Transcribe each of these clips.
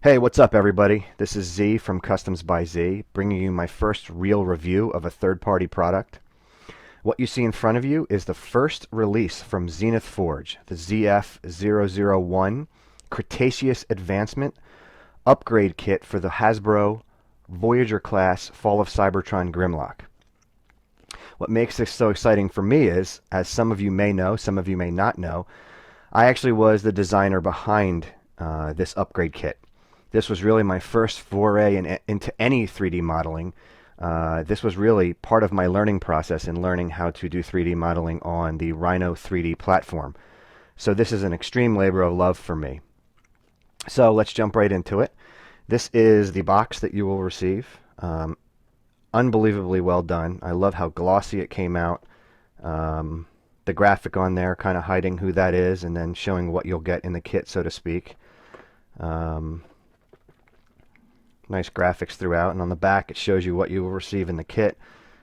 Hey, what's up everybody? This is Z from Customs by Z, bringing you my first real review of a third-party product. What you see in front of you is the first release from Zenith Forge, the ZF-001 Cretaceous Advancement upgrade kit for the Hasbro Voyager class Fall of Cybertron Grimlock. What makes this so exciting for me is, as some of you may know, some of you may not know, I actually was the designer behind this upgrade kit. This was really my first foray into any 3D modeling. This was really part of my learning process in learning how to do 3D modeling on the Rhino 3D platform. So this is an extreme labor of love for me. So let's jump right into it. This is the box that you will receive. Unbelievably well done. I love how glossy it came out. The graphic on there kind of hiding who that is and then showing what you'll get in the kit, so to speak. Nice graphics throughout, and on the back it shows you what you will receive in the kit.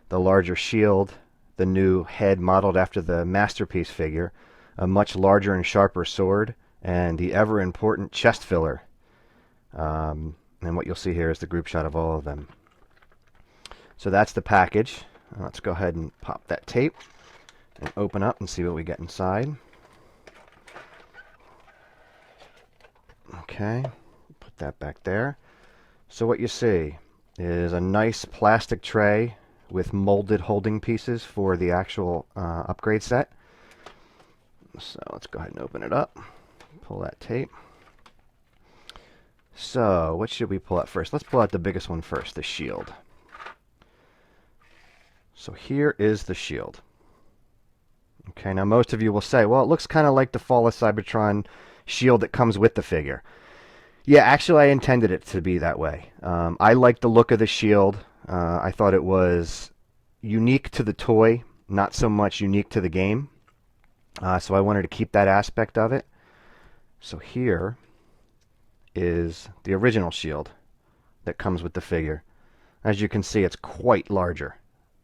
The larger shield, the new head modeled after the Masterpiece figure, a much larger and sharper sword, and the ever important chest filler. And what you'll see here is the group shot of all of them. So that's the package. Let's go ahead and pop that tape and open up and see what we get inside. Okay, put that back there. So what you see is a nice plastic tray with molded holding pieces for the actual upgrade set. So let's go ahead and open it up. Pull that tape. So what should we pull out first? Let's pull out the biggest one first, the shield. So here is the shield. Okay, now most of you will say, well, it looks kind of like the Fall of Cybertron shield that comes with the figure. Yeah, actually I intended it to be that way. I liked the look of the shield. I thought it was unique to the toy, not so much unique to the game. So I wanted to keep that aspect of it. So here is the original shield that comes with the figure. As you can see, it's quite larger,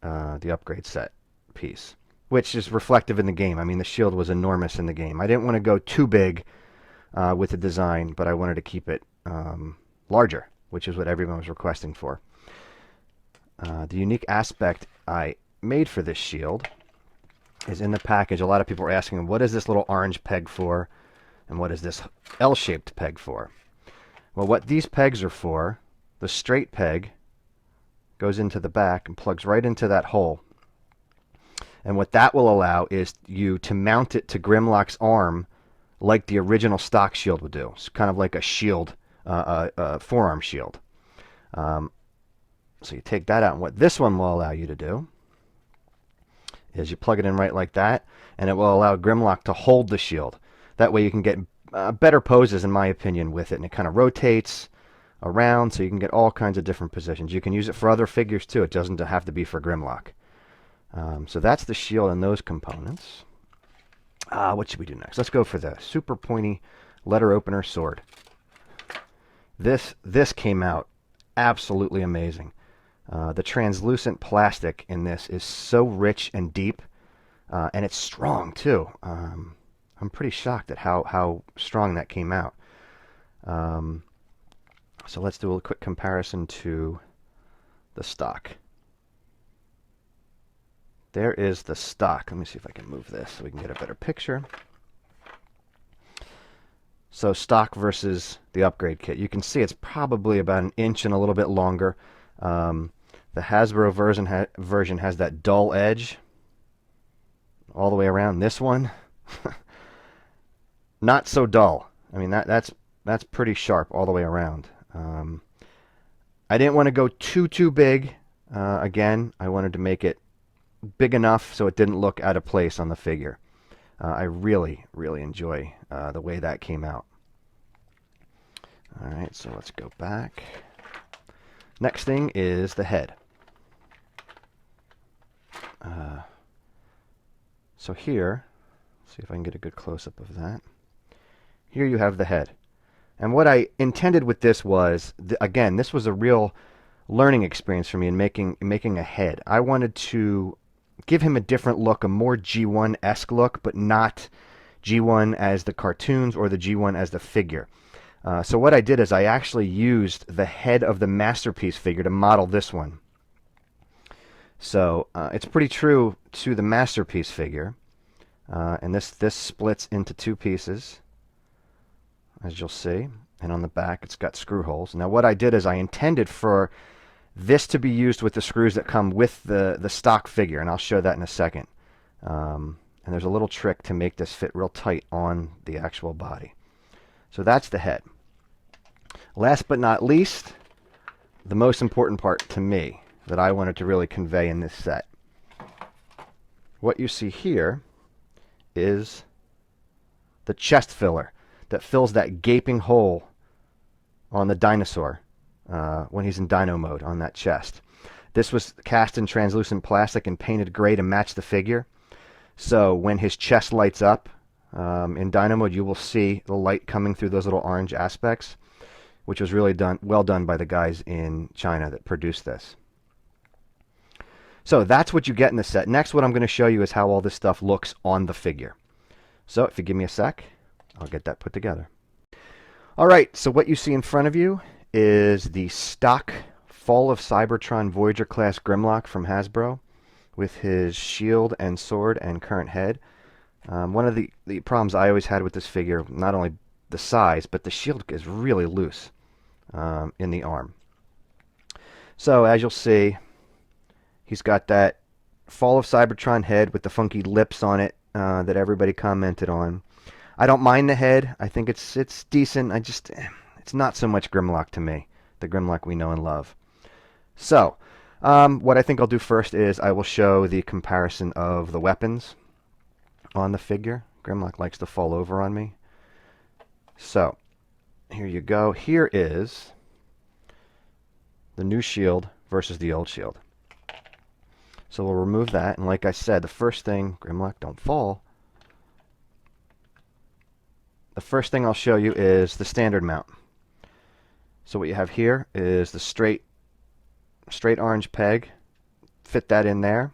the upgrade set piece, which is reflective in the game. I mean, the shield was enormous in the game. I didn't want to go too big with the design, but I wanted to keep it larger, which is what everyone was requesting for. The unique aspect I made for this shield is in the package. A lot of people are asking, what is this little orange peg for, and what is this L-shaped peg for? Well, what these pegs are for, the straight peg goes into the back and plugs right into that hole. And what that will allow is you to mount it to Grimlock's arm like the original stock shield would do. It's kind of like a shield, a forearm shield. So you take that out, and what this one will allow you to do is you plug it in right like that, and it will allow Grimlock to hold the shield. That way you can get better poses, in my opinion, with it, and it kind of rotates around, so you can get all kinds of different positions. You can use it for other figures too. It doesn't have to be for Grimlock. So that's the shield and those components. What should we do next? Let's go for the super pointy letter opener sword. This came out absolutely amazing. The translucent plastic in this is so rich and deep, and it's strong too. I'm pretty shocked at how strong that came out. So let's do a quick comparison to the stock. There is the stock. Let me see if I can move this so we can get a better picture. So stock versus the upgrade kit. You can see it's probably about 1 inch and a little bit longer. The Hasbro version has that dull edge all the way around. This one, not so dull. I mean, that's pretty sharp all the way around. I didn't want to go too big. Again, I wanted to make it big enough so it didn't look out of place on the figure. I really enjoy the way that came out. Alright, so let's go back. Next thing is the head. So here, let's see if I can get a good close-up of that. Here you have the head. And what I intended with this was, again, this was a real learning experience for me in making a head. I wanted to give him a different look, a more G1-esque look, but not G1 as the cartoons or the G1 as the figure. So what I did is I actually used the head of the Masterpiece figure to model this one. So it's pretty true to the Masterpiece figure. And this splits into two pieces, as you'll see. And on the back, it's got screw holes. Now what I did is I intended for this to be used with the screws that come with the stock figure, and I'll show that in a second. And there's a little trick to make this fit real tight on the actual body. So that's the head. Last but not least, the most important part to me that I wanted to really convey in this set. What you see here is the chest filler that fills that gaping hole on the dinosaur when he's in Dino mode on that chest. This was cast in translucent plastic and painted gray to match the figure. So when his chest lights up in Dino mode, you will see the light coming through those little orange aspects, which was really well done by the guys in China that produced this. So that's what you get in the set. Next, what I'm going to show you is how all this stuff looks on the figure. So if you give me a sec, I'll get that put together. All right, so what you see in front of you is the stock Fall of Cybertron Voyager class Grimlock from Hasbro with his shield and sword and current head. One of the problems I always had with this figure, not only the size, but the shield is really loose in the arm. So as you'll see, he's got that Fall of Cybertron head with the funky lips on it that everybody commented on. I don't mind the head. I think it's decent. It's not so much Grimlock to me, the Grimlock we know and love. So, what I think I'll do first is I will show the comparison of the weapons on the figure. Grimlock likes to fall over on me. So, here you go. Here is the new shield versus the old shield. So we'll remove that, and like I said, the first thing, Grimlock, don't fall. The first thing I'll show you is the standard mount. So what you have here is the straight orange peg. Fit that in there,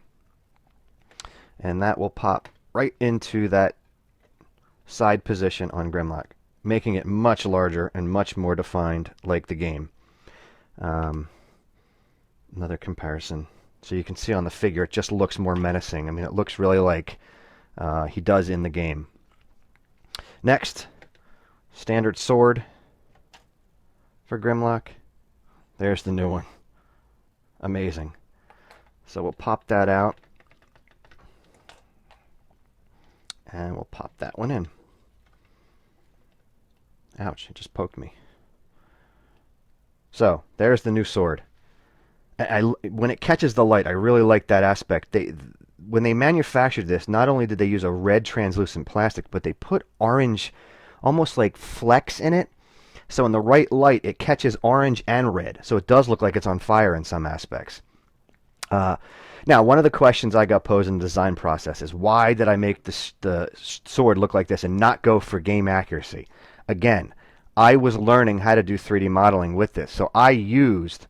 and that will pop right into that side position on Grimlock, making it much larger and much more defined like the game. Another comparison. So you can see on the figure, it just looks more menacing. I mean, it looks really like he does in the game. Next, standard sword for Grimlock. There's the new one. Amazing. So we'll pop that out. And we'll pop that one in. Ouch, it just poked me. So, there's the new sword. When it catches the light, I really like that aspect. When they manufactured this, not only did they use a red translucent plastic, but they put orange, almost like flecks in it. So in the right light, it catches orange and red. So it does look like it's on fire in some aspects. Now, one of the questions I got posed in the design process is, why did I make the sword look like this and not go for game accuracy? Again, I was learning how to do 3D modeling with this. So I used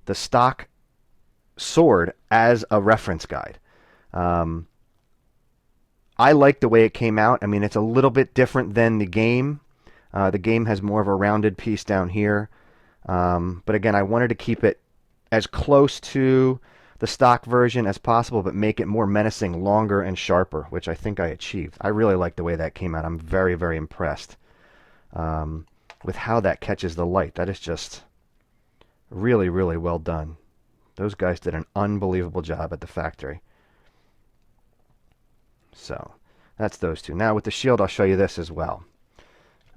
the stock sword as a reference guide. I like the way it came out. I mean, it's a little bit different than the game. The game has more of a rounded piece down here. But again, I wanted to keep it as close to the stock version as possible, but make it more menacing, longer, and sharper, which I think I achieved. I really like the way that came out. I'm very, very impressed with how that catches the light. That is just really, really well done. Those guys did an unbelievable job at the factory. So, that's those two. Now, with the shield, I'll show you this as well.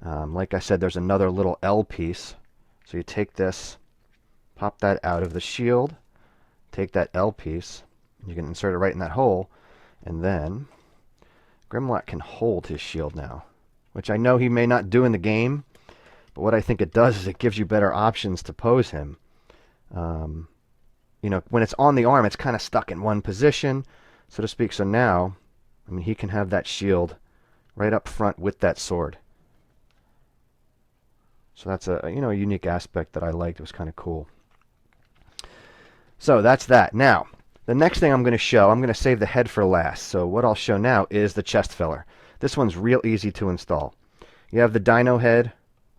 Like I said, there's another little L piece. So you take this, pop that out of the shield, take that L piece, you can insert it right in that hole, and then Grimlock can hold his shield now, which I know he may not do in the game, but what I think it does is it gives you better options to pose him. You know, when it's on the arm, it's kind of stuck in one position, so to speak. So now, I mean, he can have that shield right up front with that sword. So that's a unique aspect that I liked. It was kind of cool. So that's that. Now, The next thing I'm going to show, I'm going to save the head for last. So what I'll show now is the chest filler. This one's real easy to install. You have the Dino head.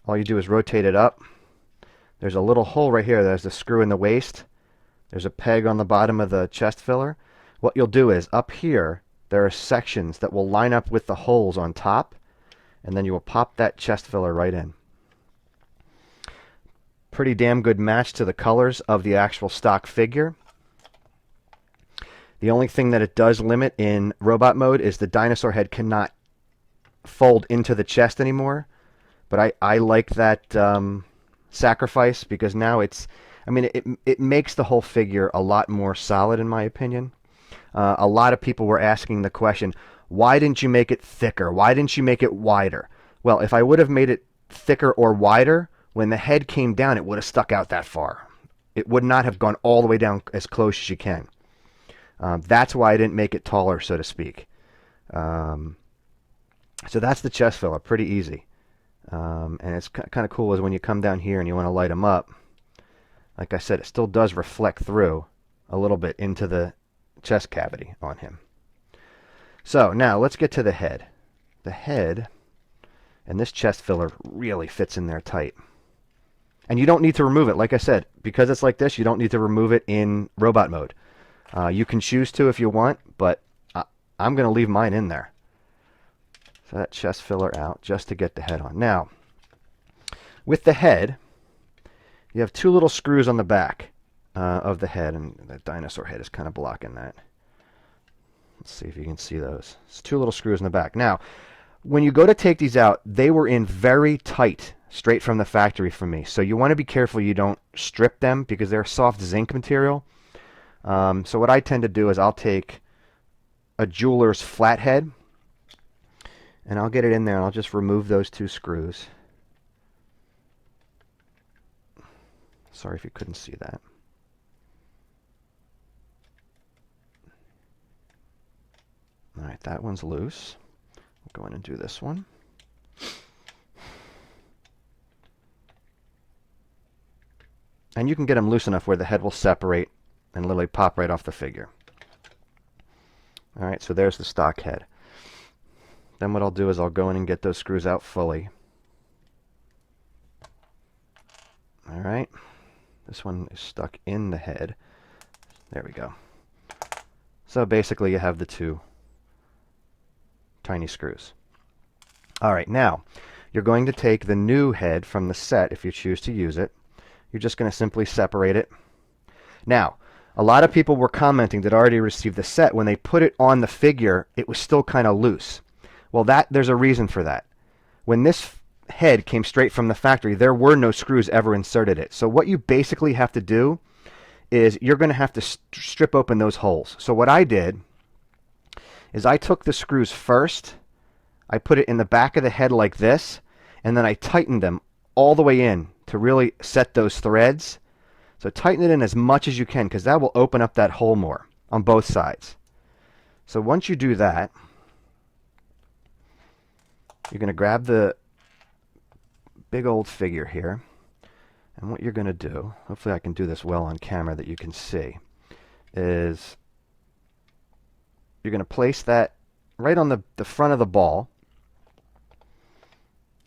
All you do is rotate it up. There's a little hole right here. There's the screw in the waist. There's a peg on the bottom of the chest filler. What you'll do is, up here, there are sections that will line up with the holes on top, and then you will pop that chest filler right in. Pretty damn good match to the colors of the actual stock figure. The only thing that it does limit in robot mode is the dinosaur head cannot fold into the chest anymore. But I like that sacrifice, because now it's, I mean, it makes the whole figure a lot more solid, in my opinion. A lot of people were asking the question, why didn't you make it thicker? Why didn't you make it wider? Well, if I would have made it thicker or wider, when the head came down, it would have stuck out that far. It would not have gone all the way down as close as you can. That's why I didn't make it taller, so to speak. So that's the chest filler, pretty easy. And it's kind of cool is when you come down here and you want to light them up, like I said, it still does reflect through a little bit into the chest cavity on him. So now let's get to the head. The head and this chest filler really fits in there tight. And you don't need to remove it. Like I said, because it's like this, you don't need to remove it in robot mode. You can choose to if you want, but I'm going to leave mine in there. So that chest filler out just to get the head on. Now, with the head, you have two little screws on the back of the head, and the dinosaur head is kind of blocking that. Let's see if you can see those. It's two little screws in the back. Now, when you go to take these out, they were in very tight, straight from the factory for me. So you want to be careful you don't strip them, because they're soft zinc material. So what I tend to do is I'll take a jeweler's flathead, and I'll get it in there, and I'll just remove those two screws. Sorry if you couldn't see that. All right, that one's loose. We'll go in and do this one. And you can get them loose enough where the head will separate and literally pop right off the figure. All right, so there's the stock head. Then what I'll do is I'll go in and get those screws out fully. All right, this one is stuck in the head. There we go. So basically you have the two tiny screws. All right, now you're going to take the new head from the set if you choose to use it. You're just going to simply separate it. Now, a lot of people were commenting that already received the set. When they put it on the figure, it was still kind of loose. Well, there's a reason for that. When this head came straight from the factory, there were no screws ever inserted in it. So what you basically have to do is you're going to have to strip open those holes. So what I did is I took the screws first, I put it in the back of the head like this, and then I tightened them all the way in to really set those threads. So tighten it in as much as you can, because that will open up that hole more on both sides. So once you do that, you're going to grab the big old figure here, and what you're going to do, hopefully I can do this well on camera that you can see, is you're going to place that right on the front of the ball,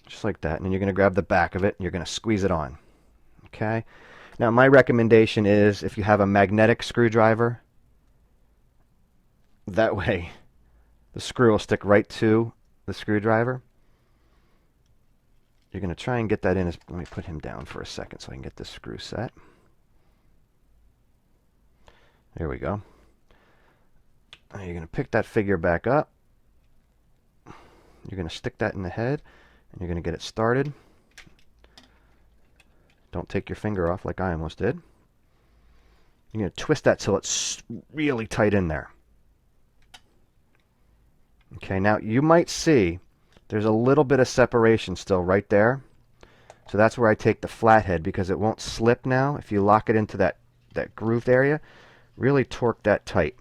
just like that, and then you're going to grab the back of it and you're going to squeeze it on. Okay? Now my recommendation is if you have a magnetic screwdriver, that way the screw will stick right to the screwdriver. You're going to try and get that in. Let me put him down for a second so I can get this screw set. There we go. Now you're going to pick that figure back up. You're going to stick that in the head, and you're going to get it started. Don't take your finger off like I almost did. You're going to twist that till it's really tight in there. Okay, now you might see there's a little bit of separation still right there. So that's where I take the flathead, because it won't slip now. If you lock it into that grooved area, really torque that tight.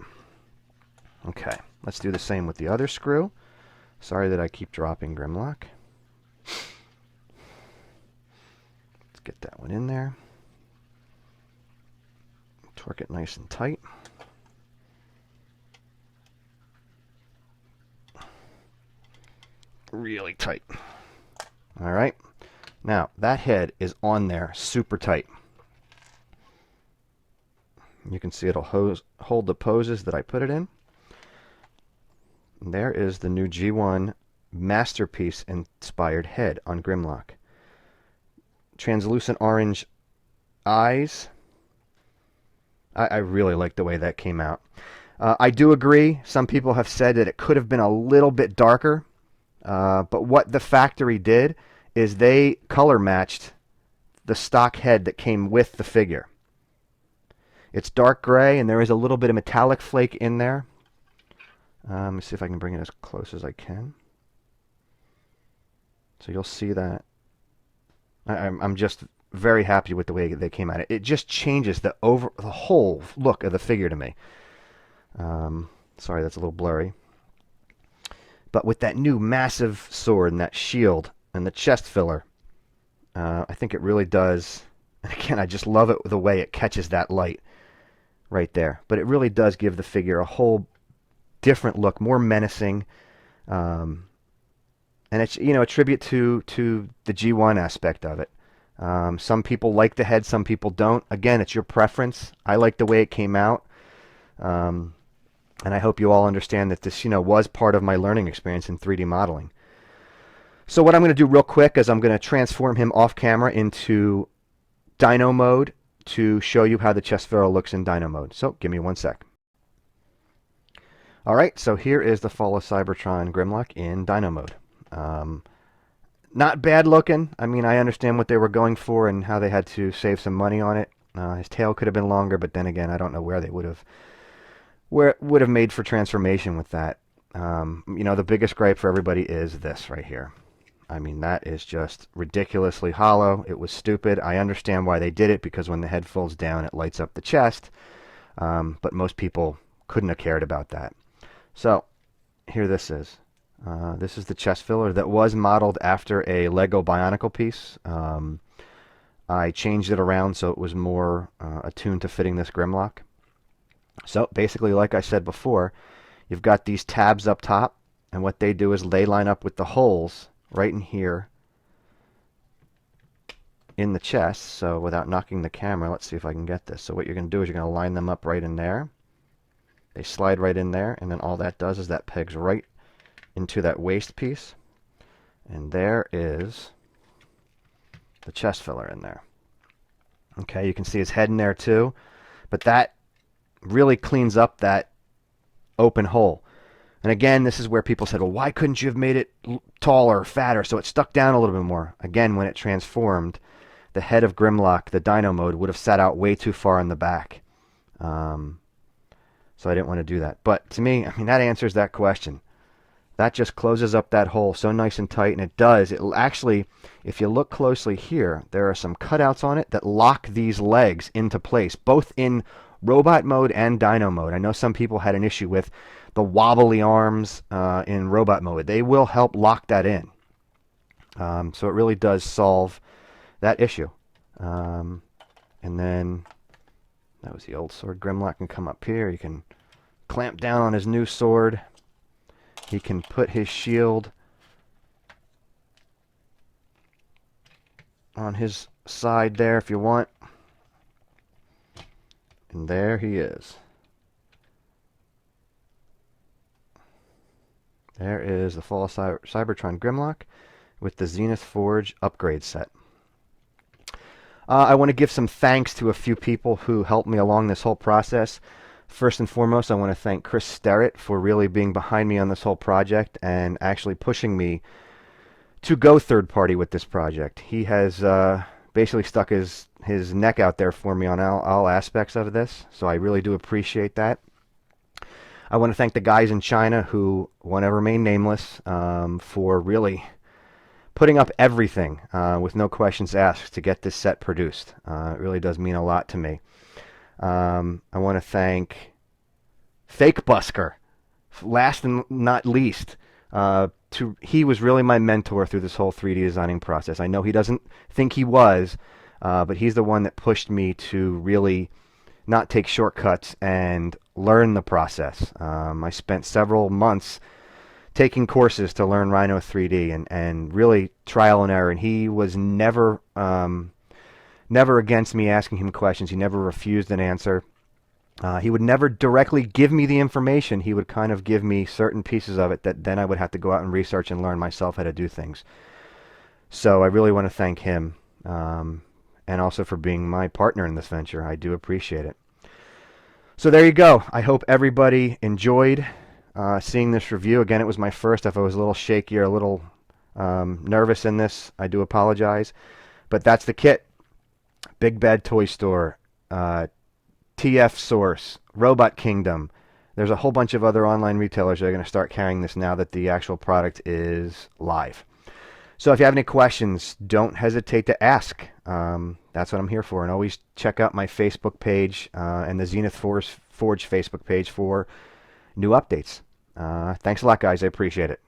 Okay, let's do the same with the other screw. Sorry that I keep dropping Grimlock. Let's get that one in there. Torque it nice and tight. really tight. All right. Now, that head is on there super tight. You can see it'll hold the poses that I put it in. And there is the new G1 Masterpiece inspired head on Grimlock. Translucent orange eyes. I really like the way that came out. I do agree. Some people have said that it could have been a little bit darker. But what the factory did is they color matched the stock head that came with the figure. It's dark gray, and there is a little bit of metallic flake in there. Let me see if I can bring it as close as I can. So you'll see that. I'm just very happy with the way they came at it. It just changes the whole look of the figure to me. Sorry, that's a little blurry. But with that new massive sword and that shield and the chest filler, I think it really does. And again, I just love it the way it catches that light right there. But it really does give the figure a whole different look, more menacing. And it's, you know, a tribute to the G1 aspect of it. Some people like the head, some people don't. Again, it's your preference. I like the way it came out. And I hope you all understand that this, you know, was part of my learning experience in 3D modeling. So what I'm going to do real quick is I'm going to transform him off camera into Dino mode to show you how the chest filler looks in Dino mode. So give me 1 sec. Alright, so here is the Fall of Cybertron Grimlock in Dino mode. Not bad looking. I mean, I understand what they were going for and how they had to save some money on it. His tail could have been longer, but then again, I don't know where they would have made for transformation with that. You know, the biggest gripe for everybody is this right here. I mean, that is just ridiculously hollow. It was stupid. I understand why they did it, because when the head folds down, it lights up the chest. But most people couldn't have cared about that. So, here this is. This is the chest filler that was modeled after a Lego Bionicle piece. I changed it around so it was more attuned to fitting this Grimlock. So, basically, like I said before, you've got these tabs up top, and what they do is they line up with the holes right in here in the chest. So without knocking the camera, let's see if I can get this. So what you're going to do is you're going to line them up right in there. They slide right in there, and then all that does is that pegs right into that waist piece. And there is the chest filler in there. Okay, you can see his head in there too, but that really cleans up that open hole. And again, this is where people said, well, why couldn't you have made it taller, fatter, so it stuck down a little bit more? Again, when it transformed, the head of Grimlock, the Dino mode, would have sat out way too far in the back. So I didn't want to do that. But to me, I mean, that answers that question. That just closes up that hole so nice and tight, and it does. It actually, if you look closely here, there are some cutouts on it that lock these legs into place, both in robot mode and Dino mode. I know some people had an issue with the wobbly arms in robot mode. They will help lock that in. So it really does solve that issue. And then, that was the old sword. Grimlock can come up here. You can clamp down on his new sword. He can put his shield on his side there if you want. And there he is. There is the Fall of Cybertron Grimlock with the Zenith Forge upgrade set. I want to give some thanks to a few people who helped me along this whole process. First and foremost, I want to thank Chris Sterrett for really being behind me on this whole project and actually pushing me to go third party with this project. He has basically stuck his neck out there for me on all aspects of this, so I really do appreciate that. I want to thank the guys in China who want to remain nameless for really putting up everything with no questions asked to get this set produced. It really does mean a lot to me. I want to thank Fake Busker, last and not least. He was really my mentor through this whole 3D designing process. I know he doesn't think he was, but he's the one that pushed me to really not take shortcuts and learn the process. I spent several months taking courses to learn Rhino 3D and really trial and error. And he was never never against me asking him questions. He never refused an answer. He would never directly give me the information. He would kind of give me certain pieces of it that then I would have to go out and research and learn myself how to do things. So I really want to thank him, and also for being my partner in this venture. I do appreciate it. So there you go. I hope everybody enjoyed seeing this review. Again, it was my first. If I was a little shaky or a little nervous in this, I do apologize. But that's the kit. Big Bad Toy Store, TF Source, Robot Kingdom. There's a whole bunch of other online retailers that are going to start carrying this now that the actual product is live. So if you have any questions, don't hesitate to ask. That's what I'm here for. And always check out my Facebook page and the Zenith Forge Facebook page for new updates. Thanks a lot, guys. I appreciate it.